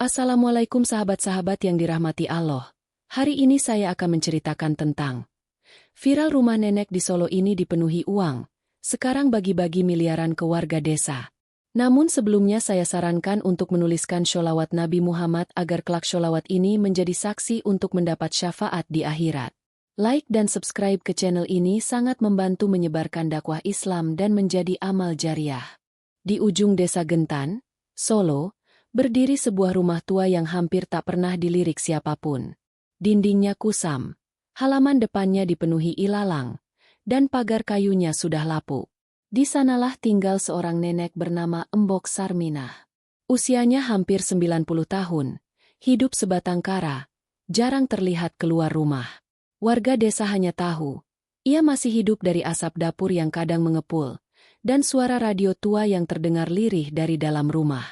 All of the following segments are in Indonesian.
Assalamualaikum sahabat-sahabat yang dirahmati Allah. Hari ini saya akan menceritakan tentang viral rumah nenek di Solo ini dipenuhi uang, sekarang bagi-bagi miliaran ke warga desa. Namun sebelumnya saya sarankan untuk menuliskan sholawat Nabi Muhammad agar kelak sholawat ini menjadi saksi untuk mendapat syafaat di akhirat. Like dan subscribe ke channel ini sangat membantu menyebarkan dakwah Islam dan menjadi amal jariah. Di ujung desa Gentan, Solo, berdiri sebuah rumah tua yang hampir tak pernah dilirik siapapun. Dindingnya kusam, halaman depannya dipenuhi ilalang, dan pagar kayunya sudah lapuk. Di sanalah tinggal seorang nenek bernama Embok Sarminah. Usianya hampir 90 tahun, hidup sebatang kara, jarang terlihat keluar rumah. Warga desa hanya tahu, ia masih hidup dari asap dapur yang kadang mengepul, dan suara radio tua yang terdengar lirih dari dalam rumah.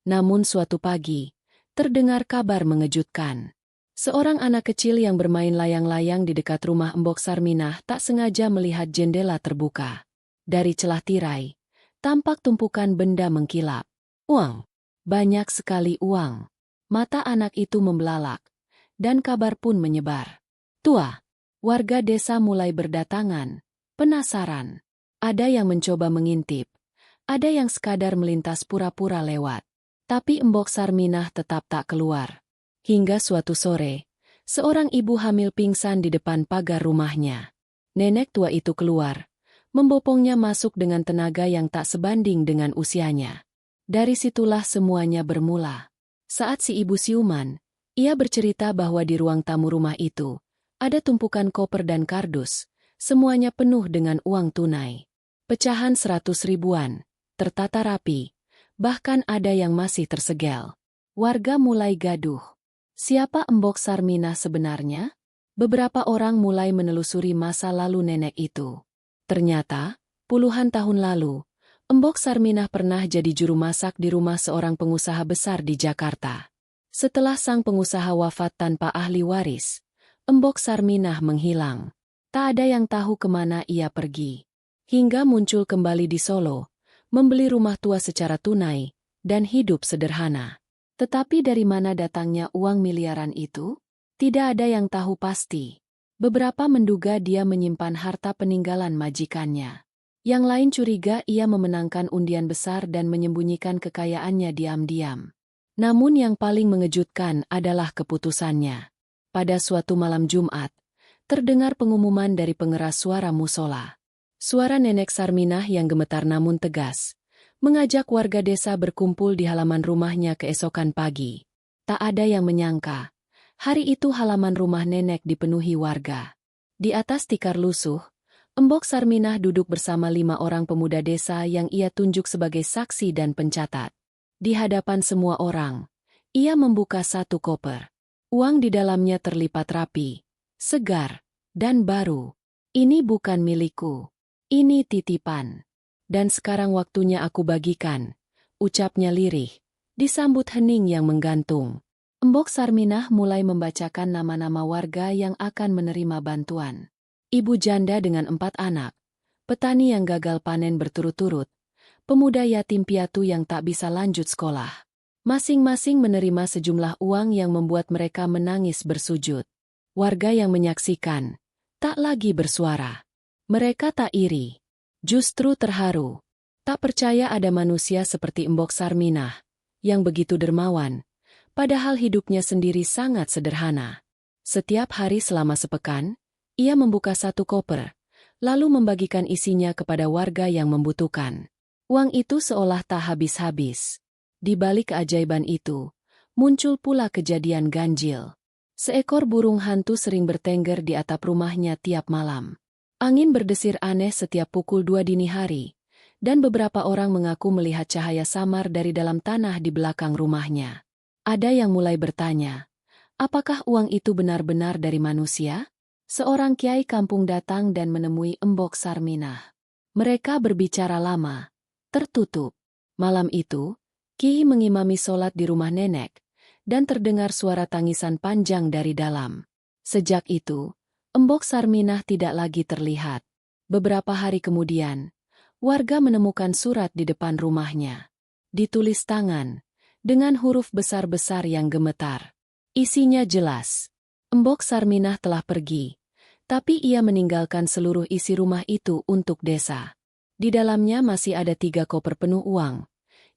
Namun suatu pagi, terdengar kabar mengejutkan. Seorang anak kecil yang bermain layang-layang di dekat rumah Embok Sarminah tak sengaja melihat jendela terbuka. Dari celah tirai, tampak tumpukan benda mengkilap. Uang. Banyak sekali uang. Mata anak itu membelalak, dan kabar pun menyebar. Tua. Warga desa mulai berdatangan, penasaran. Ada yang mencoba mengintip, ada yang sekadar melintas pura-pura lewat. Tapi Embok Sarminah tetap tak keluar. Hingga suatu sore, seorang ibu hamil pingsan di depan pagar rumahnya. Nenek tua itu keluar, membopongnya masuk dengan tenaga yang tak sebanding dengan usianya. Dari situlah semuanya bermula. Saat si ibu siuman, ia bercerita bahwa di ruang tamu rumah itu, ada tumpukan koper dan kardus, semuanya penuh dengan uang tunai. Pecahan 100 ribuan, tertata rapi. Bahkan ada yang masih tersegel. Warga mulai gaduh. Siapa Embok Sarminah sebenarnya? Beberapa orang mulai menelusuri masa lalu nenek itu. Ternyata, puluhan tahun lalu, Embok Sarminah pernah jadi juru masak di rumah seorang pengusaha besar di Jakarta. Setelah sang pengusaha wafat tanpa ahli waris, Embok Sarminah menghilang. Tak ada yang tahu kemana ia pergi. Hingga muncul kembali di Solo, membeli rumah tua secara tunai, dan hidup sederhana. Tetapi dari mana datangnya uang miliaran itu? Tidak ada yang tahu pasti. Beberapa menduga dia menyimpan harta peninggalan majikannya. Yang lain curiga ia memenangkan undian besar dan menyembunyikan kekayaannya diam-diam. Namun yang paling mengejutkan adalah keputusannya. Pada suatu malam Jumat, terdengar pengumuman dari pengeras suara musola. Suara nenek Sarminah yang gemetar namun tegas, mengajak warga desa berkumpul di halaman rumahnya keesokan pagi. Tak ada yang menyangka, hari itu halaman rumah nenek dipenuhi warga. Di atas tikar lusuh, Embok Sarminah duduk bersama 5 orang pemuda desa yang ia tunjuk sebagai saksi dan pencatat. Di hadapan semua orang, ia membuka satu koper. Uang di dalamnya terlipat rapi, segar, dan baru. Ini bukan milikku. Ini titipan. Dan sekarang waktunya aku bagikan, ucapnya lirih, disambut hening yang menggantung. Embok Sarminah mulai membacakan nama-nama warga yang akan menerima bantuan. Ibu janda dengan 4 anak, petani yang gagal panen berturut-turut, pemuda yatim piatu yang tak bisa lanjut sekolah. Masing-masing menerima sejumlah uang yang membuat mereka menangis bersujud. Warga yang menyaksikan, tak lagi bersuara. Mereka tak iri, justru terharu. Tak percaya ada manusia seperti Embok Sarminah, yang begitu dermawan, padahal hidupnya sendiri sangat sederhana. Setiap hari selama sepekan, ia membuka satu koper, lalu membagikan isinya kepada warga yang membutuhkan. Uang itu seolah tak habis-habis. Di balik keajaiban itu, muncul pula kejadian ganjil. Seekor burung hantu sering bertengger di atap rumahnya tiap malam. Angin berdesir aneh setiap pukul 2 dini hari, dan beberapa orang mengaku melihat cahaya samar dari dalam tanah di belakang rumahnya. Ada yang mulai bertanya, apakah uang itu benar-benar dari manusia? Seorang kiai kampung datang dan menemui Embok Sarminah. Mereka berbicara lama, tertutup. Malam itu, kiai mengimami sholat di rumah nenek, dan terdengar suara tangisan panjang dari dalam. Sejak itu, Embok Sarminah tidak lagi terlihat. Beberapa hari kemudian, warga menemukan surat di depan rumahnya. Ditulis tangan, dengan huruf besar-besar yang gemetar. Isinya jelas. Embok Sarminah telah pergi, tapi ia meninggalkan seluruh isi rumah itu untuk desa. Di dalamnya masih ada 3 koper penuh uang,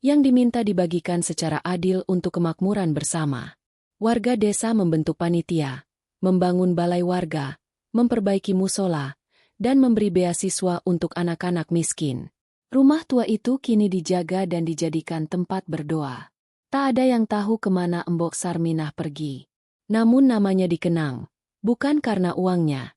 yang diminta dibagikan secara adil untuk kemakmuran bersama. Warga desa membentuk panitia, membangun balai warga, memperbaiki musola, dan memberi beasiswa untuk anak-anak miskin. Rumah tua itu kini dijaga dan dijadikan tempat berdoa. Tak ada yang tahu kemana Embok Sarminah pergi. Namun namanya dikenang, bukan karena uangnya,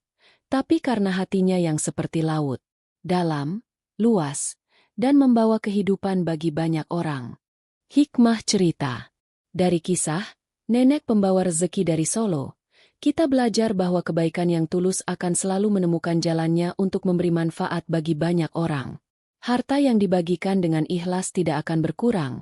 tapi karena hatinya yang seperti laut, dalam, luas, dan membawa kehidupan bagi banyak orang. Hikmah cerita. Dari kisah, Nenek Pembawa Rezeki dari Solo, kita belajar bahwa kebaikan yang tulus akan selalu menemukan jalannya untuk memberi manfaat bagi banyak orang. Harta yang dibagikan dengan ikhlas tidak akan berkurang,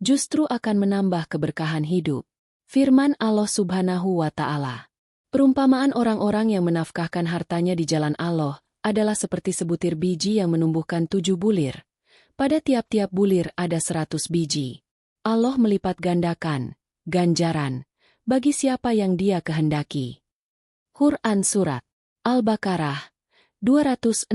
justru akan menambah keberkahan hidup. Firman Allah Subhanahu wa Ta'ala. Perumpamaan orang-orang yang menafkahkan hartanya di jalan Allah adalah seperti sebutir biji yang menumbuhkan 7 bulir. Pada tiap-tiap bulir ada 100 biji. Allah melipat gandakan ganjaran bagi siapa yang Dia kehendaki. Quran Surat Al-Baqarah 261.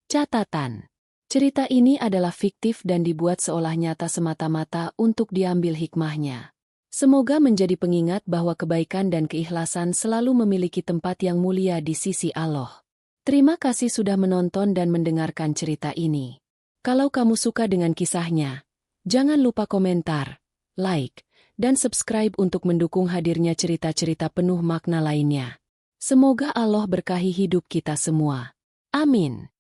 Catatan. Cerita ini adalah fiktif dan dibuat seolah nyata semata-mata untuk diambil hikmahnya. Semoga menjadi pengingat bahwa kebaikan dan keikhlasan selalu memiliki tempat yang mulia di sisi Allah. Terima kasih sudah menonton dan mendengarkan cerita ini. Kalau kamu suka dengan kisahnya, jangan lupa komentar, like, dan subscribe untuk mendukung hadirnya cerita-cerita penuh makna lainnya. Semoga Allah berkahi hidup kita semua. Amin.